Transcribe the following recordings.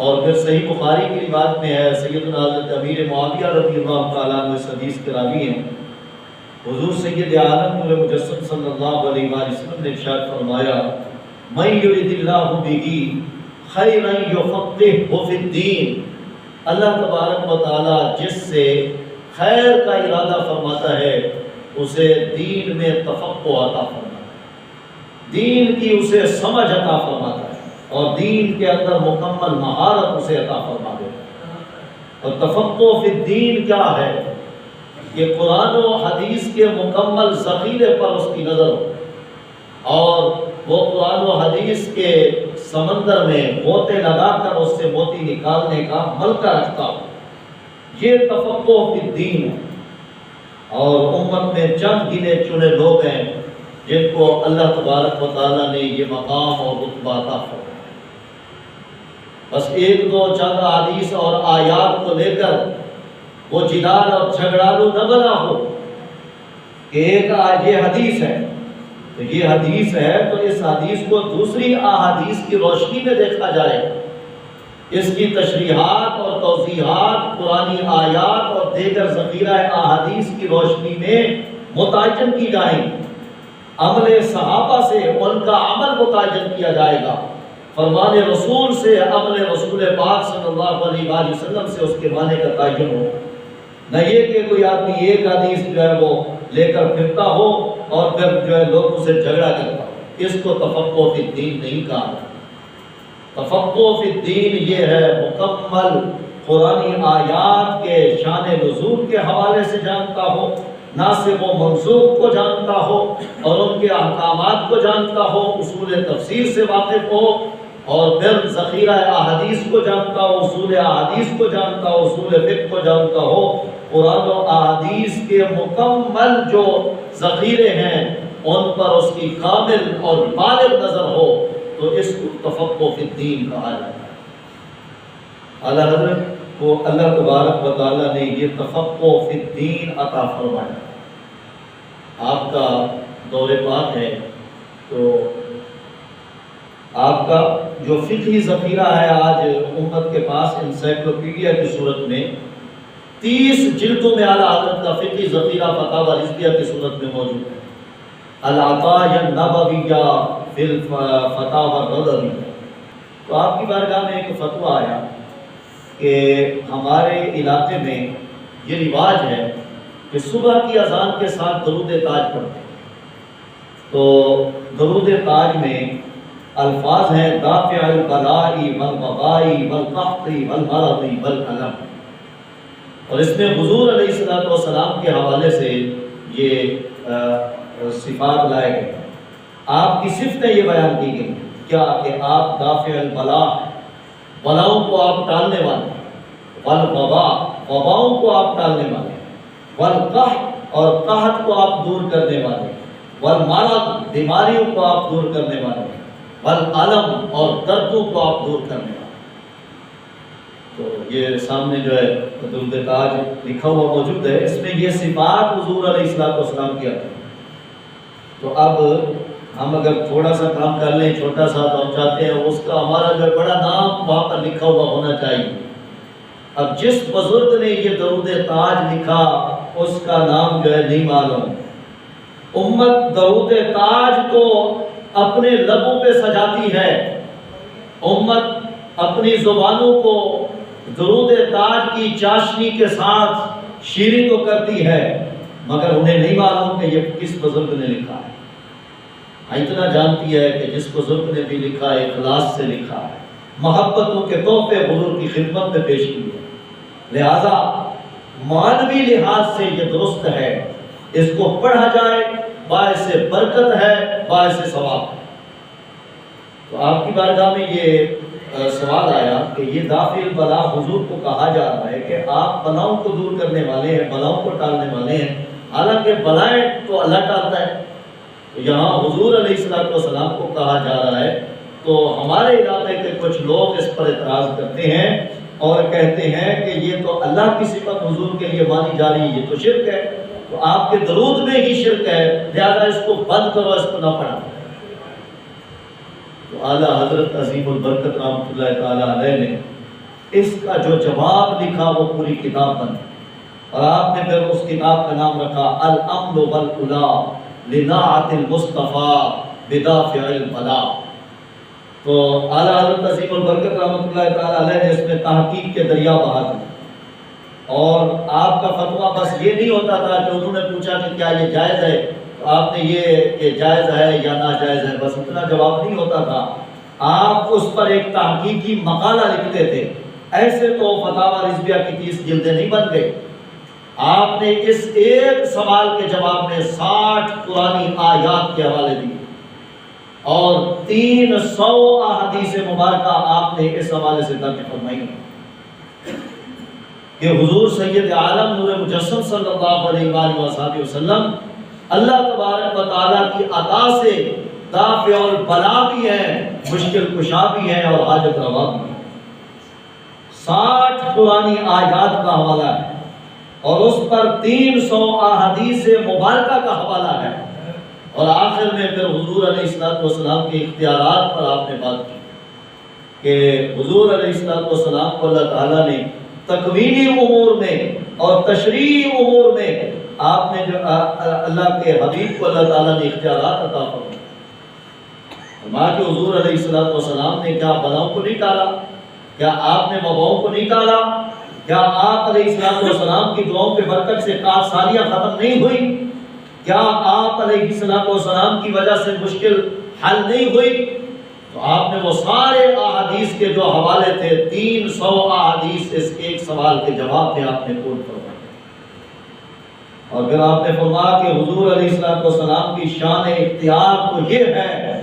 اور پھر صحیح بخاری کی روایت میں ہے، سیدنا حضرت امیر معاویہ رضی اللہ تعالیٰ عنہ اس حدیث کے راوی ہیں، حضور سید عالم نور مجسم صلی اللہ علیہ وآلہ وسلم نے ارشاد فرمایا، من یرد اللہ بہ خیرا یفقہہ فی الدین، اللہ تبارک و تعالیٰ جس سے خیر کا ارادہ فرماتا ہے اسے دین میں تفقہ عطا فرماتا ہے، دین کی اسے سمجھ عطا فرماتا ہے، اور دین کے اندر مکمل مہارت اسے عطا فرما دیتا ہے۔ اور تفقہ فی الدین کیا ہے؟ کہ قرآن و حدیث کے مکمل ذخیرے پر اس کی نظر ہو، اور وہ قرآن و حدیث کے سمندر میں غوطے لگا کر اس سے موتی نکالنے کا ملکہ رکھتا ہو، یہ تفقہ فی الدین ہے۔ اور امت میں چند گنے چنے لوگ ہیں جن کو اللہ تبارک و تعالیٰ نے یہ مقام اور رتبہ عطا فرمایا۔ بس ایک دو چند حدیث اور آیات کو لے کر وہ جدال اور جھگڑالو نہ بنا ہو کہ ایک یہ حدیث ہے تو یہ حدیث ہے تو اس حدیث کو دوسری احادیث کی روشنی میں دیکھا جائے، اس کی تشریحات اور توضیحات قرآنی آیات اور دیگر ذخیرہ احادیث کی روشنی میں متعین کی جائیں، عمل صحابہ سے ان کا عمل متعین کیا جائے گا، فرمان رسول سے عمل رسول پاک صلی اللہ علیہ وآلہ وسلم سے اس کے معنی کا تعین ہو، نہ یہ کہ کوئی آدمی ایک حدیث جو ہے وہ لے کر پھرتا ہو اور پھر جو ہے لوگوں سے جھگڑا کرتا ہو۔ اس کو تفقہ فی الدین نہیں کہا۔ تفقہ فی الدین یہ ہے مکمل قرآنی آیات کے شان نزول کے حوالے سے جانتا ہو، نہ صرف وہ منسوخ کو جانتا ہو اور ان کے احکامات کو جانتا ہو، اصول تفسیر سے واقف ہو، اور پھر ذخیرہ احادیث کو جانتا ہو، اصول احادیث کو جانتا ہو، اصول فقہ کو جانتا ہو، قرآن و احادیث کے مکمل جو ذخیرے ہیں ان پر اس کی کامل اور بالغ نظر ہو، تو اس کو تفقہ فی الدین کہا جاتا ہے۔ اعلیٰ حضرت کو اللہ تبارک و تعالیٰ نے یہ تفقہ فی الدین عطا فرمایا۔ آپ کا دور پاک ہے تو آپ کا جو فقہی ذخیرہ ہے آج امت کے پاس انسائکلوپیڈیا کی صورت میں 30 جلدوں میں اعلیٰ حضرت کا فقہی ذخیرہ فتاوی رضویہ کی صورت میں موجود ہے، العطایہ النبویہ فی الفتاوی الرضویہ۔ تو آپ کی بارگاہ میں ایک فتویٰ آیا کہ ہمارے علاقے میں یہ رواج ہے کہ صبح کی اذان کے ساتھ درود تاج پڑھتے ہیں، تو درود تاج میں الفاظ ہیں دافع البلاء والوباء والقحط والمرض والالم، اور اس میں حضور علیہ الصلوۃ والسلام کے حوالے سے یہ صفات لائے گئے۔ آپ کی صفتیں یہ بیان کی گئی کیا کہ آپ دافع البلاء، بلاؤں کو آپ ٹالنے والے ہیں، والوباء، وباؤں کو آپ ٹالنے والے ہیں، والقحط، اور قحط کو آپ دور کرنے والے ہیں، والمرض، بیماریوں کو آپ دور کرنے والے ہیں، والعلم، اور دردوں کو آپ دور کرنے والے ہیں۔ تو یہ سامنے جو ہے درود تاج لکھا ہوا موجود ہے، اس میں یہ صفات حضور علیہ الصلوۃ والسلام کی آتی ہیں۔ تو اب ہم اگر تھوڑا سا کام کر لیں چھوٹا سا تو ہم چاہتے ہیں اس کا ہمارا جو بڑا نام وہاں پر لکھا ہوا ہونا چاہیے۔ اب جس بزرگ نے یہ درود تاج لکھا اس کا نام جو ہے نہیں معلوم۔ امت درود تاج کو اپنے لبوں پہ سجاتی ہے، امت اپنی زبانوں کو درود تاج کی چاشنی کے ساتھ شیریں تو کرتی ہے، مگر انہیں نہیں معلوم کہ یہ کس بزرگ نے لکھا ہے۔ اتنا جانتی ہے کہ جس بزرگ نے بھی لکھا ہے اخلاص سے لکھا ہے، محبتوں کے تحفے حضور کی خدمت میں پیش کیے، لہذا معنوی لحاظ سے یہ درست ہے، اس کو پڑھا جائے، باعث برکت ہے، باعث ثواب ہے۔ تو آپ کی بارگاہ میں یہ سوال آیا کہ یہ دافع البلاء حضور کو کہا جا رہا ہے کہ آپ بلاؤں کو دور کرنے والے ہیں، بلاؤں کو ٹالنے والے ہیں، حالانکہ بلائیں تو اللہ ٹالتا ہے۔ تو یہاں حضور علیہ الصلوۃ والسلام کو کہا جا رہا ہے، تو ہمارے علاقے کے کچھ لوگ اس پر اعتراض کرتے ہیں اور کہتے ہیں کہ یہ تو اللہ کی صفت حضور کے لیے مانی جا رہی ہے، یہ تو شرک ہے، تو آپ کے درود میں ہی شرک ہے، لہذا اس کو بند کرو، اس کو نہ پڑھا۔ تو اعلیٰ حضرت عظیم البرکت رحمۃ اللہ تعالیٰ علیہ نے اس کا جو جواب لکھا وہ پوری کتاب بن، اور آپ نے پھر اس کتاب کا نام رکھا الامن والعلا لناعت المصطفیٰ بدافع البلا۔ تو اعلیٰ حضرت عظیم البرکت رحمۃ اللہ تعالیٰ علیہ نے اس میں تحقیق کے دریا بہا دیے، اور آپ کا فتویٰ بس یہ نہیں ہوتا تھا کہ انہوں نے پوچھا کہ کیا یہ جائز ہے تو آپ نے یہ کہ جائز ہے یا ناجائز ہے، بس اتنا جواب نہیں ہوتا تھا، آپ اس پر ایک تحقیقی مقالہ لکھتے تھے۔ ایسے تو فتاوی رضویہ کی 30 جلدیں نہیں بن گئی، آپ نے اس ایک سوال کے جواب میں 60 قرآنی آیات کے حوالے دیے اور 300 احادیث مبارکہ آپ نے اس حوالے سے درج فرمائی کہ حضور سید عالم نور مجسم صلی اللہ علیہ وآلہ وسلم اللہ تبارک و تعالیٰ کی عطا سے دافع البلا بھی ہیں، مشکل کشا بھی ہیں اور حاجت روا بھی ہیں۔ 60 قرآنی آیات کا حوالہ ہے اور اس پر 300 احادیث مبارکہ کا حوالہ ہے، اور آخر میں پھر حضور علیہ السلام کے اختیارات پر آپ نے بات کی کہ حضور علیہ السلام کو اللہ تعالیٰ نے تکوینی امور میں اور تشریعی امور میں آپ نے جو اللہ کے حبیب کو اللہ تعالیٰ نے اختیارات عطا فرمائے۔ فرمایا کہ حضور علیہ السلام نے کیا بلاؤں کو نہیں ٹالا؟ کیا آپ نے وباؤں کو نہیں ٹالا؟ کیا آپ علیہ السلام کی دعاؤں کے برکت سے کاٹ سالیاں ختم نہیں ہوئی؟ کیا آپ علیہ السلام کی وجہ سے مشکل حل نہیں ہوئی؟ تو آپ نے وہ سارے احادیث کے جو حوالے تھے 300 احادیث اس ایک سوال کے جواب میں آپ نے کوٹ فرمایا، اور پھر آپ نے فرمایا کہ حضور علیہ السلام کی شان اختیار تو یہ ہے،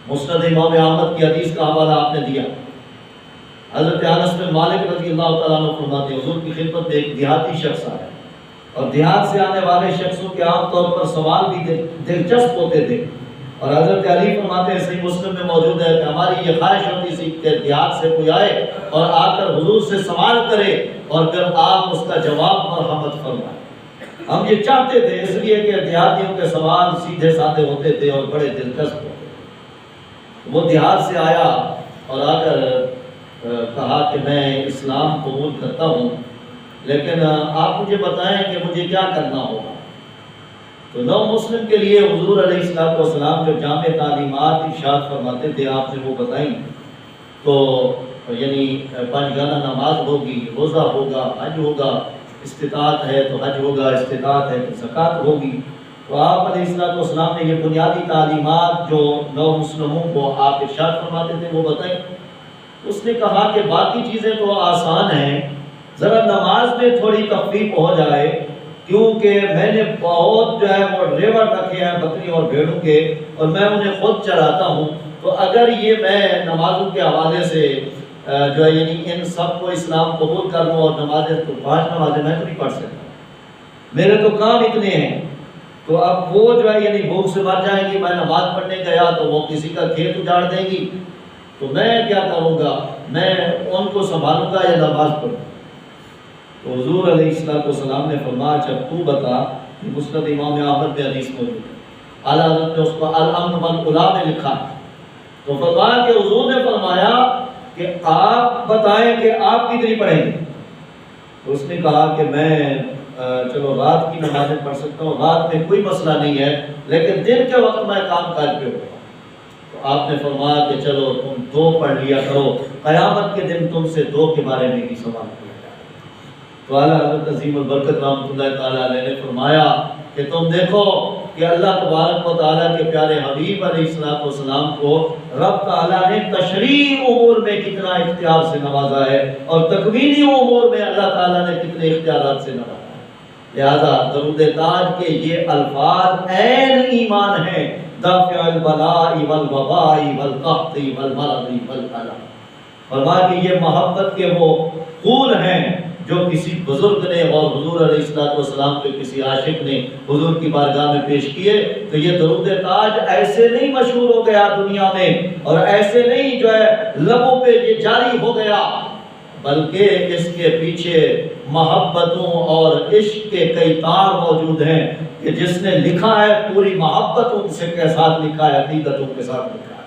مسند امام احمد کی حدیث کا حوالہ آپ نے دیا، حضرت انس بن مالک رضی اللہ تعالیٰ عنہ فرماتے ہیں حضور کی خدمت میں ایک دیہاتی شخص آیا، اور دیہات سے آنے والے شخصوں کے عام طور پر سوال بھی دلچسپ ہوتے تھے، اور حضرت علی فرماتے ہیں صحیح مسلم میں موجود ہے کہ ہماری یہ خواہش ہوتی تھی کہ دیہات سے کوئی آئے اور آ کر حضور سے سوال کرے اور پھر آپ اس کا جواب مرحمت فرمائیں۔ ہم یہ چاہتے تھے اس لیے کہ دیہاتیوں کے سوال سیدھے سادھے ہوتے تھے اور بڑے دلچسپ ہوتے تھے۔ وہ دیہات سے آیا اور آ کر کہا کہ میں اسلام قبول کرتا ہوں، لیکن آپ مجھے بتائیں کہ مجھے کیا کرنا ہوگا۔ تو نو مسلم کے لیے حضور علیہ السلام جو جامع تعلیمات ارشاد فرماتے تھے آپ نے وہ بتائیں، تو یعنی 5 گانا نماز ہوگی، روزہ ہوگا، حج ہوگا، استطاعت ہے تو حج ہوگا، استطاعت ہے تو زکوٰۃ ہوگی۔ تو آپ علیہ السلام نے یہ بنیادی تعلیمات جو نو مسلموں کو آپ ارشاد فرماتے تھے وہ بتائیں۔ اس نے کہا کہ باقی چیزیں تو آسان ہیں، ذرا نماز میں تھوڑی تخفیف ہو جائے، کیونکہ میں نے بہت جو ہے وہ ریوڑ رکھے ہیں بکری اور بھیڑوں کے، اور میں انہیں خود چراتا ہوں، تو اگر یہ میں نمازوں کے حوالے سے جو ہے یعنی ان سب کو اسلام قبول کر لوں اور نمازیں تو 5 نمازیں میں تو نہیں پڑھ سکتا، میرے تو کام اتنے ہیں، تو اب وہ جو ہے یعنی بھوک سے مر جائیں گی، میں نماز پڑھنے گیا تو وہ کسی کا کھیت اجاڑ دیں گی، تو میں کیا کروں گا، میں ان کو سنبھالوں گا یا نماز پڑھوں؟ تو حضور علیہ السلام نے فرمایا جب تو بتا، مسند امام احمد میں حدیث موجود ہے، اعلیٰ حضرت نے اس کو الامن والعلا میں لکھا، تو فرمایا کہ حضور نے فرمایا کہ آپ بتائیں کہ آپ کتنی پڑھیں گے؟ تو اس نے کہا کہ میں چلو رات کی نمازیں پڑھ سکتا ہوں، رات میں کوئی مسئلہ نہیں ہے، لیکن دن کے وقت میں کام کاج پہ ہوگا۔ تو آپ نے فرمایا کہ چلو تم 2 پڑھ لیا کرو، قیامت کے دن تم سے 2 کے بارے میں ہی سوال کیا جائے۔ تو اعلیٰ حضرت عظیم البرکت رحمۃ اللہ تعالیٰ علیہ نے فرمایا کہ تم دیکھو کہ اللہ تبارک و تعالیٰ کے پیارے حبیب علیہ السلام کو رب تعالیٰ نے تشریعی امور میں کتنا اختیار سے نوازا ہے، اور تکوینی امور میں اللہ تعالیٰ نے کتنے اختیارات سے نوازا ہے۔ لہذا درود تاج کے یہ الفاظ عین ایمان ہیں، دافع البلاء والوباء والقحط والمرض والالم۔ فرمایا کہ یہ محبت کے وہ پھول ہیں جو کسی بزرگ نے اور حضور علیہ السلام کے کسی عاشق نے حضور کی بارگاہ میں پیش کیے، تو یہ درود تاج ایسے نہیں مشہور ہو گیا دنیا میں، اور ایسے نہیں جو ہے لبوں پہ یہ جاری ہو گیا، بلکہ اس کے پیچھے محبتوں اور عشق کے کئی تار موجود ہیں کہ جس نے لکھا ہے پوری محبتوں کے ساتھ لکھا ہے، عقیدتوں کے ساتھ لکھا ہے۔